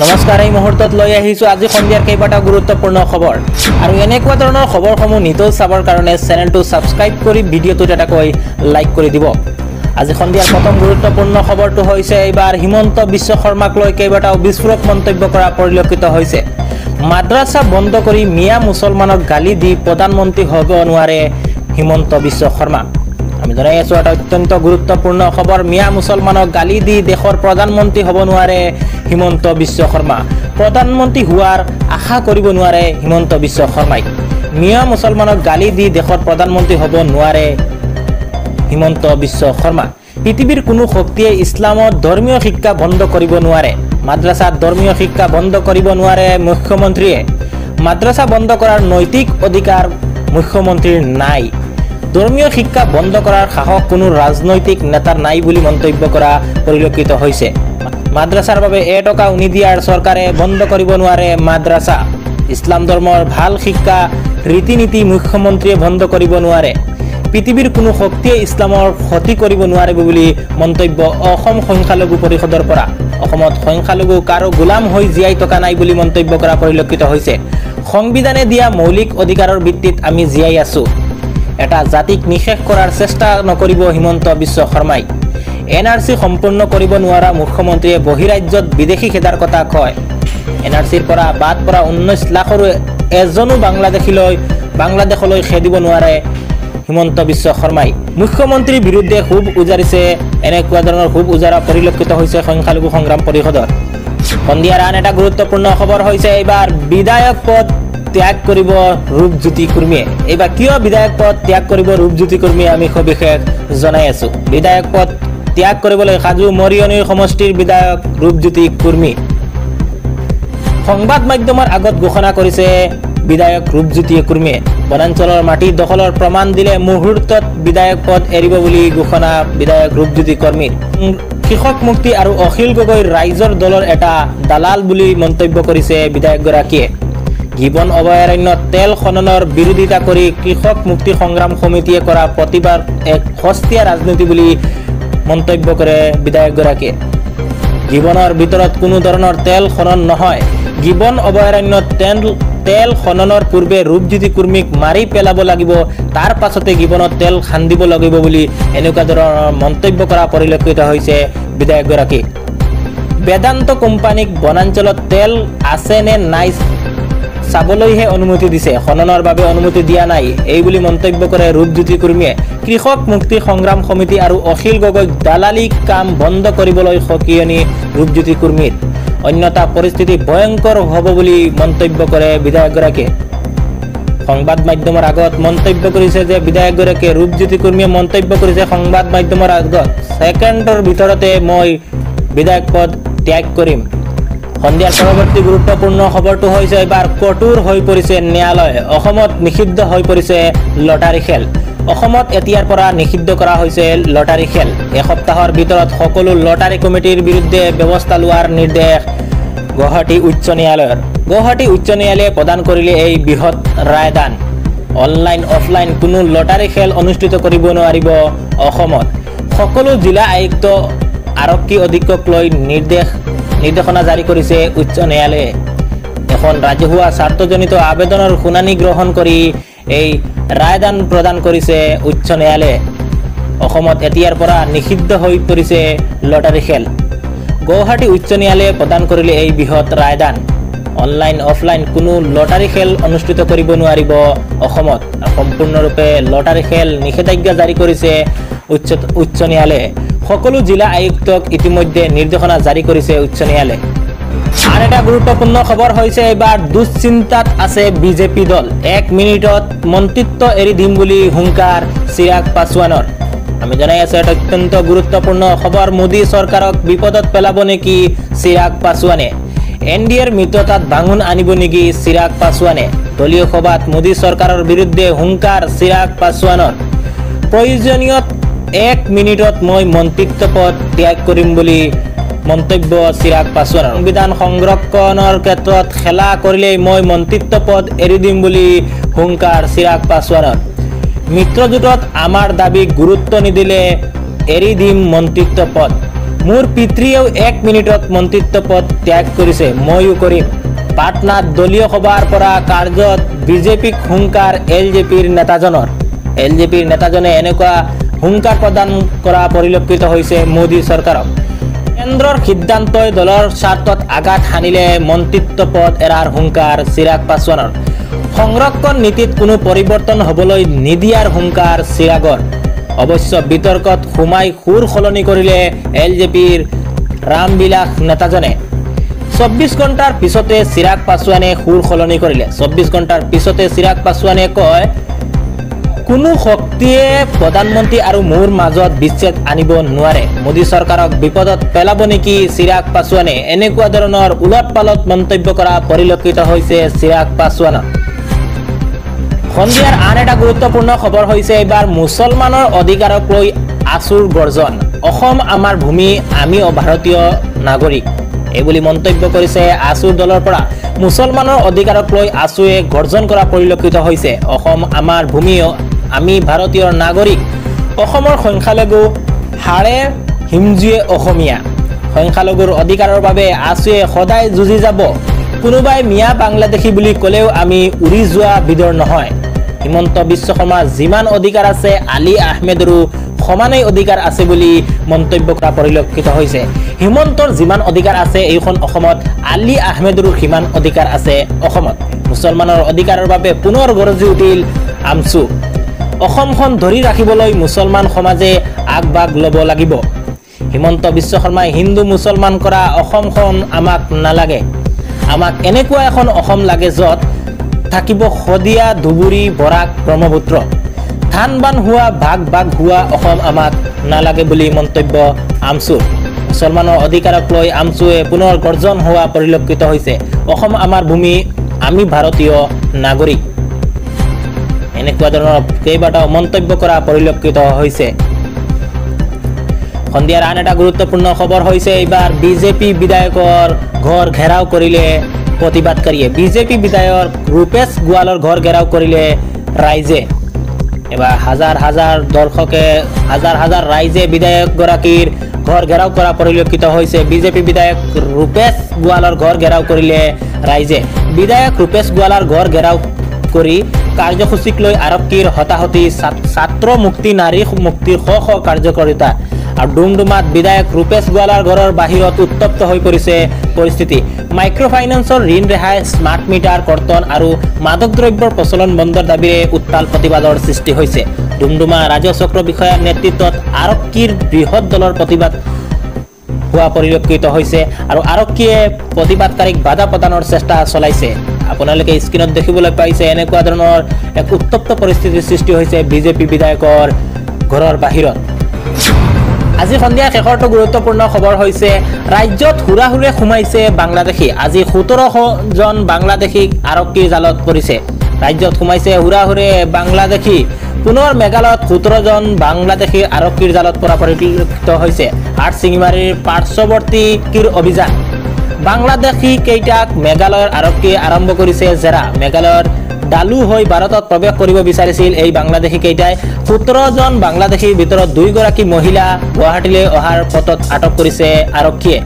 নমস্কাৰ, এই মুহূৰ্তত লৈ আহিছো আজি সন্ধিয়াৰ কেইবাটা গুৰুত্বপূৰ্ণ খবৰ আৰু এনেকুৱা ধৰণৰ খবৰসমূহ নিতৌ চাবৰ কাৰণে চেনেলটো সাবস্ক্ৰাইব কৰি ভিডিঅ'টোত এটাকৈ লাইক কৰি দিব। আজি সন্ধিয়াৰ প্ৰথম গুৰুত্বপূৰ্ণ খবৰটো হৈছে এইবাৰ হিমন্ত বিশ্ব শৰ্মাক লৈ কেইবাটাও বিস্ফোৰক মন্তব্য কৰা পৰিলক্ষিত হৈছে। মাদ্ৰাছা বন্ধ কৰি মিয়া মুছলমানক গালি দি প্ৰধানমন্ত্ৰী হ'ব নোৱাৰে হিমন্ত বিশ্ব শৰ্মা। আমি জনাই আছো এটা অত্যন্ত গুৰুত্বপূৰ্ণ খবৰ, মিয়া মুছলমানক গালি দি দেশৰ প্ৰধানমন্ত্ৰী হ'ব নোৱাৰে হিমন্ত বিশ্ব শৰ্মা। প্ৰধানমন্ত্ৰী হোৱাৰ আশা কৰিব নোৱাৰে হিমন্ত বিশ্ব শৰ্মাই। মিয়া মুছলমানক গালি দি দেশৰ প্ৰধানমন্ত্ৰী হ'ব নোৱাৰে হিমন্ত বিশ্ব শৰ্মা। পৃথিৱীৰ কোনো শক্তিয়ে ইছলামত ধৰ্মীয় শিক্ষা বন্ধ কৰিব নোৱাৰে। মাদ্ৰাছাত ধৰ্মীয় শিক্ষা বন্ধ কৰিব নোৱাৰে মুখ্যমন্ত্ৰীয়ে। মাদ্ৰাছা বন্ধ কৰাৰ নৈতিক অধিকাৰ মুখ্যমন্ত্ৰীৰ নাই। ধৰ্মীয় শিক্ষা বন্ধ কৰাৰ সাহস কোনো ৰাজনৈতিক নেতাৰ নাই বুলি মন্তব্য কৰা পৰিলক্ষিত হৈছে। মাদ্ৰাছাৰ বাবে এটকাও নিদিয়াৰ চৰকাৰে বন্ধ কৰিব নোৱাৰে মাদ্ৰাছা। ইছলাম ধৰ্মৰ ভাল শিক্ষা ৰীতি নীতি মুখ্যমন্ত্ৰীয়ে বন্ধ কৰিব নোৱাৰে। পৃথিৱীৰ কোনো শক্তিয়ে ইছলামৰ ক্ষতি কৰিব নোৱাৰিব বুলি মন্তব্য অসম সংখ্যালঘু পৰিষদৰ পৰা। অসমত সংখ্যালঘু কাৰো গোলাম হৈ জীয়াই থকা নাই বুলি মন্তব্য কৰা পৰিলক্ষিত হৈছে। সংবিধানে দিয়া মৌলিক অধিকাৰৰ ভিত্তিত আমি জীয়াই আছো। এটা জাতিক নিশেষ কৰাৰ চেষ্টা নকৰিব হিমন্ত বিশ্ব শৰ্মাই। NRC সম্পূৰ্ণ কৰিব নোৱাৰা মুখ্যমন্ত্ৰীয়ে বহিৰাজ্যত বিদেশী খেদাৰ কথা কয়। NRCৰ পৰা বাদ পৰা 19 লাখৰো এজনো বাংলাদেশলৈ খেদিব নোৱাৰে হিমন্ত বিশ্ব শৰ্মাই। মুখ্যমন্ত্ৰীৰ বিৰুদ্ধে ক্ষোভ উজাৰিছে, এনেকুৱা ধৰণৰ ক্ষোভ উজাৰা পৰিলক্ষিত হৈছে সংখ্যালঘু সংগ্ৰাম পৰিষদৰ। সন্ধিয়াৰ আন এটা গুৰুত্বপূৰ্ণ খবৰ হৈছে এইবাৰ বিধায়ক পদ ত্যাগ কৰিব ৰূপজ্যোতি কুৰ্মীয়ে। এইবাৰ কিয় বিধায়ক পদ ত্যাগ কৰিব ৰূপজ্যোতি কুৰ্মীয়ে আমি সবিশেষ জনাই আছো। বিধায়ক পদ ত্যাগ কৰিবলৈ সাজু মৰিয়নি সমষ্টিৰ বিধায়ক ৰূপজ্যোতি কুৰ্মী। সংবাদ মাধ্যমৰ আগত ঘোষণা কৰিছে বিধায়ক ৰূপজ্যোতি কুৰ্মীয়ে। বনাঞ্চলৰ মাটি দখলৰ প্ৰমাণ দিলে মুহূৰ্তত বিধায়ক পদ এৰিব বুলি ঘোষণা বিধায়ক ৰূপজ্যোতি কুৰ্মীৰ। কৃষক মুক্তি আৰু অখিল গগৈ ৰাইজৰ দলৰ এটা দালাল বুলি মন্তব্য কৰিছে বিধায়কগৰাকীয়ে। গিবন অভয়াৰণ্যত তেল খননৰ বিৰোধিতা কৰি কৃষক মুক্তি সংগ্ৰাম সমিতিয়ে কৰা প্ৰতিবাদ এক সস্তীয়া ৰাজনীতি বুলি মন্তব্য কৰে বিধায়কগৰাকীয়ে। গিবনৰ ভিতৰত কোনো ধৰণৰ তেল খনন নহয়। গিবন অভয়াৰণ্যত তেল খননৰ পূৰ্বে ৰূপজ্যোতি কুৰ্মীক মাৰি পেলাব লাগিব, তাৰ পাছতে গিবনত তেল খান্দিব লাগিব বুলি এনেকুৱা ধৰণৰ মন্তব্য কৰা পৰিলক্ষিত হৈছে বিধায়কগৰাকী। বেদান্ত কোম্পানীক বনাঞ্চলত তেল আছে নে নাই চাবলৈহে অনুমতি দিছে, খননৰ বাবে অনুমতি দিয়া নাই, এই বুলি মন্তব্য কৰে ৰূপজ্যোতি কুৰ্মীয়ে। কৃষক মুক্তি সংগ্ৰাম সমিতি আৰু অখিল গগৈক দালালি কাম বন্ধ কৰিবলৈ সকিয়নি ৰূপজ্যোতি কুৰ্মীৰ। অন্যথা পৰিস্থিতি ভয়ংকৰ হ'ব বুলি মন্তব্য কৰে বিধায়কগৰাকীয়ে। সংবাদ মাধ্যমৰ আগত মন্তব্য কৰিছে যে বিধায়কগৰাকীয়ে ৰূপজ্যোতি কুৰ্মীয়ে মন্তব্য কৰিছে সংবাদ মাধ্যমৰ আগত, ছেকেণ্ডৰ ভিতৰতে মই বিধায়ক পদ ত্যাগ কৰিম। সন্ধিয়াৰ পৰৱৰ্তী গুৰুত্বপূৰ্ণ খবৰটো হৈছে এইবাৰ কঠোৰ হৈ পৰিছে ন্যায়ালয়। অসমত নিষিদ্ধ হৈ পৰিছে লটাৰী খেল। অসমত এতিয়াৰ পৰা নিষিদ্ধ কৰা হৈছে লটাৰী খেল। এসপ্তাহৰ ভিতৰত সকলো লটাৰী কমিটিৰ বিৰুদ্ধে ব্যৱস্থা লোৱাৰ নিৰ্দেশ গুৱাহাটী উচ্চ ন্যায়ালয়ৰ। গুৱাহাটী উচ্চ ন্যায়ালয়ে প্ৰদান কৰিলে এই বৃহৎ ৰায়দান। অনলাইন অফলাইন কোনো লটাৰী খেল অনুষ্ঠিত কৰিব নোৱাৰিব অসমত। সকলো জিলা আয়ুক্ত আৰক্ষী অধীক্ষক লৈ নিৰ্দেশনা জাৰি কৰিছে উচ্চ ন্যায়ালয়ে। এখন ৰাজহুৱা স্বাৰ্থজনিত আবেদনৰ শুনানি গ্ৰহণ কৰি এই ৰায়দান প্ৰদান কৰিছে উচ্চ ন্যায়ালয়ে। অসমত এতিয়াৰ পৰা নিষিদ্ধ হৈ পৰিছে লটাৰী খেল। গুৱাহাটী উচ্চ ন্যায়ালয়ে প্ৰদান কৰিলে এই বৃহৎ ৰায়দান। অনলাইন অফলাইন কোনো লটাৰী খেল অনুষ্ঠিত কৰিব নোৱাৰিব অসমত। সম্পূৰ্ণৰূপে লটাৰী খেল নিষেধাজ্ঞা জাৰি কৰিছে উচ্চ ন্যায়ালয়ে। সকলো জিলা আয়ুক্তক ইতিমধ্যে নিৰ্দেশনা জাৰি কৰিছে উচ্চ ন্যায়ালয়ে। আন এটা গুৰুত্বপূৰ্ণ খবৰ হৈছে এইবাৰ দুশ্চিন্তাত আছে বিজেপি দল। 1 মিনিটত মন্ত্ৰিত্ব এৰি দিম বুলি হুংকাৰ চিৰাগ পাছোৱানৰ। আমি জনাই আছো এটা অত্যন্ত গুৰুত্বপূৰ্ণ খবৰ, মোদী চৰকাৰক বিপদত পেলাব নেকি চিৰাগ পাছোৱানে। NDAৰ মিত্ৰতাত ভাঙোন আনিব নেকি চিৰাগ পাছোৱানে। দলীয় সভাত মোদী চৰকাৰৰ বিৰুদ্ধে হুংকাৰ চিৰাগ পাছোৱানৰ। প্ৰয়োজনীয়ত 1 মিনিটত মই মন্ত্ৰিত্ব পদ ত্যাগ কৰিম বুলি মন্তব্য চিৰাগ পাছোৱানৰ। সংবিধান সংৰক্ষণৰ ক্ষেত্ৰত খেলা কৰিলেই মই মন্ত্ৰিত্ব পদ এৰি দিম বুলি হুংকাৰ চিৰাগ পাছোৱানৰ। মিত্ৰজোঁটত আমাৰ দাবীক গুৰুত্ব নিদিলে এৰি দিম মন্ত্ৰিত্ব পদ। মোৰ পিতৃয়েও 1 মিনিটত মন্ত্ৰিত্ব পদ ত্যাগ কৰিছে, মইও কৰিম। পাটনাত দলীয় সভাৰ পৰা কাৰ্যত বিজেপিক হুংকাৰ এলজেপিৰ নেতাজনৰ। এলজেপিৰ নেতাজনে এনেকুৱা হুংকাৰ প্ৰদান কৰা পৰিলক্ষিত হৈছে মোদী চৰকাৰক। কেন্দ্ৰৰ সিদ্ধান্তই দলৰ স্বাৰ্থত আঘাত হানিলে মন্ত্ৰিত্ব পদ এৰাৰ হুংকাৰ চিৰাগ পাছোৱানৰ। সংৰক্ষণ নীতিত কোনো পৰিৱৰ্তন হ'বলৈ নিদিয়াৰ হুংকাৰ চিৰাগৰ। অৱশ্য বিতৰ্কত সোমাই সুৰ সলনি কৰিলে এলজেপিৰ ৰামবিলাস নেতাজনে। 24 ঘণ্টাৰ পিছতে চিৰাগ পাছোৱানে সুৰ সলনি কৰিলে। 24 ঘণ্টাৰ পিছতে চিৰাগ পাছোৱানে কয়, কোনো শক্তিয়ে প্ৰধানমন্ত্ৰী আৰু মোৰ মাজত বিচ্ছেদ আনিব নোৱাৰে। মোদী চৰকাৰক বিপদত পেলাব নেকি চিৰাগ পাছোৱানে? এনেকুৱা ধৰণৰ উলট পালট মন্তব্য কৰা পৰিলক্ষিত হৈছে চিৰাগ পাছোৱানক। সন্ধিয়াৰ আন এটা গুৰুত্বপূৰ্ণ খবৰ হৈছে এইবাৰ মুছলমানৰ অধিকাৰক লৈ আছুৰ গৰ্জন। অসম আমাৰ ভূমি, আমি ভাৰতীয় নাগৰিক, এইবুলি মন্তব্য কৰিছে আছুৰ দলৰ পৰা। মুছলমানৰ অধিকাৰক লৈ আছুৱে গৰ্জন কৰা পৰিলক্ষিত হৈছে। অসম আমাৰ ভূমি, আমি ভাৰতীয় নাগৰিক। অসমৰ সংখ্যালঘু হাড়ে হিমজুৱে অসমীয়া। সংখ্যালঘুৰ অধিকাৰৰ বাবে আছুৱে সদায় যুঁজি যাব। কোনোবাই মিয়া বাংলাদেশী বুলি ক'লেও আমি উৰি যোৱা বিধৰ নহয়। হিমন্ত বিশ্ব শৰ্মাৰ যিমান অধিকাৰ আছে আলী আহমেদৰো সমানেই অধিকাৰ আছে বুলি মন্তব্য কৰা পৰিলক্ষিত হৈছে। হিমন্তৰ যিমান অধিকাৰ আছে এইখন অসমত, আলী আহমেদৰো সিমান অধিকাৰ আছে অসমত। মুছলমানৰ অধিকাৰৰ বাবে পুনৰ গৰজি উঠিল আমছু। অসমখন ধৰি ৰাখিবলৈ মুছলমান সমাজে আগভাগ ল'ব লাগিব। হিমন্ত বিশ্ব শৰ্মাই হিন্দু মুছলমান কৰা অসমখন আমাক নালাগে। আমাক এনেকুৱা এখন অসম লাগে য'ত থাকিব শদিয়া, ধুবুৰী, বৰাক, ব্ৰহ্মপুত্ৰ। ধান বান হোৱা, ভাগ ভাগ হোৱা অসম আমাক নালাগে বুলি মন্তব্য আমছুৰ। মুছলমানৰ অধিকাৰক লৈ আমছুৱে পুনৰ গৰ্জন হোৱা পৰিলক্ষিত হৈছে। অসম আমাৰ ভূমি, আমি ভাৰতীয় নাগৰিক, এনেকুৱা ধৰণৰ কেইবাটাও মন্তব্য কৰা পৰিলক্ষিত হৈছে। সন্ধিয়াৰ আন এটা গুৰুত্বপূৰ্ণ খবৰ হৈছে এইবাৰ বিজেপি বিধায়কৰ ঘৰ ঘেৰাও কৰিলে প্ৰতিবাদকাৰীয়ে। বিজেপি বিধায়ক ৰূপেশ গোৱালৰ ঘৰ ঘেৰাও কৰিলে ৰাইজে। এবাৰ হাজাৰ হাজাৰ দৰ্শকে, হাজাৰ হাজাৰ ৰাইজে বিধায়কগৰাকীৰ ঘৰ ঘেৰাও কৰা পৰিলক্ষিত হৈছে। বিজেপি বিধায়ক ৰূপেশ গোৱালৰ ঘৰ ঘেৰাও কৰিলে ৰাইজে। বিধায়ক ৰূপেশ গোৱালৰ ঘৰ ঘেৰাও কৰি কাৰ্যসূচীক লৈ আৰক্ষীৰ হতাহতি, ছাত্ৰ মুক্তি, নাৰী মুক্তিৰ শ শ কাৰ্যকৰিতা। আৰু ডুমডুমাত বিধায়ক ৰূপেশ গোৱালাৰ ঘৰৰ বাহিৰত উত্তপ্ত হৈ পৰিছে পৰিস্থিতি। মাইক্ৰ' ফাইনেন্সৰ ঋণ ৰেহাই, স্মাৰ্ট মিটাৰ কৰ্তন আৰু মাদক দ্ৰব্যৰ প্ৰচলন বন্ধৰ দাবীৰে উত্তাল প্ৰতিবাদৰ সৃষ্টি হৈছে। ডুমডুমা ৰাজ্য চক্ৰ বিষয়াৰ নেতৃত্বত আৰক্ষীৰ বৃহৎ দলৰ প্ৰতিবাদ হোৱা পৰিলক্ষিত হৈছে আৰু আৰক্ষীয়ে প্ৰতিবাদকাৰীক বাধা প্ৰদানৰ চেষ্টা চলাইছে। আপোনালোকে স্ক্ৰীনত দেখিবলৈ পাইছে এনেকুৱা ধৰণৰ এক উত্তপ্ত পৰিস্থিতিৰ সৃষ্টি হৈছে বিজেপি বিধায়কৰ ঘৰৰ বাহিৰত। আজি সন্ধিয়া শেষৰটো গুৰুত্বপূৰ্ণ খবৰ হৈছে ৰাজ্যত হুৰাহুৰে সোমাইছে বাংলাদেশী। আজি 17জন বাংলাদেশীক আৰক্ষীৰ জালত পৰিছে। ৰাজ্যত সোমাইছে হুৰাহুৰে বাংলাদেশী। পুনৰ মেঘালয়ত 17জন বাংলাদেশী আৰক্ষীৰ জালত পৰা পৰিলক্ষিত হৈছে। হাটশিঙিমাৰীৰ পাৰ্শ্বৱৰ্তীৰ অভিযান। বাংলাদেশী কেইটাক মেঘালয়ৰ আৰক্ষীয়ে আৰম্ভ কৰিছে জেৰা। মেঘালয়ৰ ডালু হৈ ভাৰতত প্ৰৱেশ কৰিব বিচাৰিছিল এই বাংলাদেশী কেইটাই। 17জন বাংলাদেশীৰ ভিতৰত 2গৰাকী মহিলা গুৱাহাটীলৈ অহাৰ পথত আটক কৰিছে আৰক্ষীয়ে।